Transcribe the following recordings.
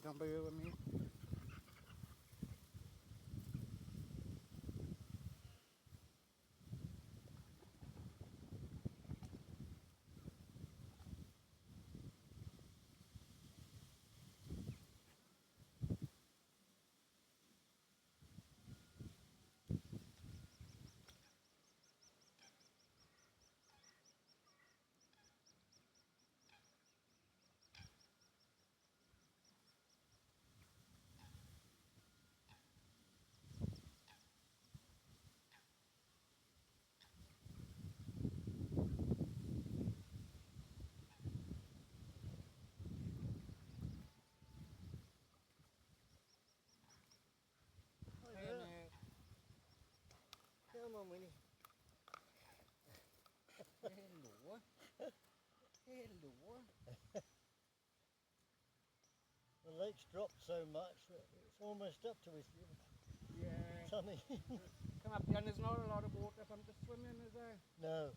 down by here with me. Come on, Winnie. Hello. Hello. The lake's dropped so much that it's almost up to his Yeah. tummy. Come up here and there's not a lot of water for him to swim in, is there? No,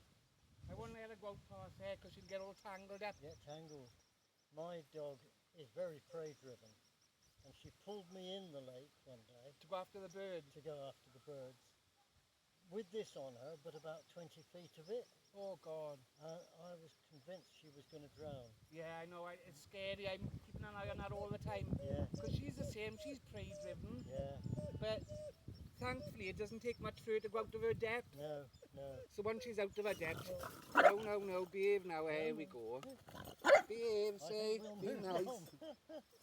I wouldn't let her go past there because she'll get all tangled up. get tangled. My dog is very prey driven, and she pulled me in the lake one day To go after the birds. to go after the birds. With this on her, but about 20 feet of it, Oh God. I was convinced she was going to drown. Yeah, I know. It's scary. I'm keeping an eye on her all the time. Yeah, Because she's the same. She's prey driven. yeah, But thankfully it doesn't take much for her to go out of her depth. no, no. So once she's out of her depth, no, behave now. Here we go. Behave, I say, think we'll be move nice. on.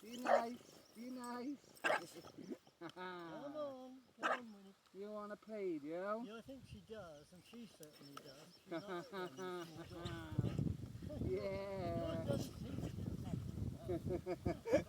Be nice, be nice. Come on, Winnie. You want to play, do you? Yeah, I think she does, and she certainly does. She likes playing with small dogs. Yeah. Yours doesn't seem to do that.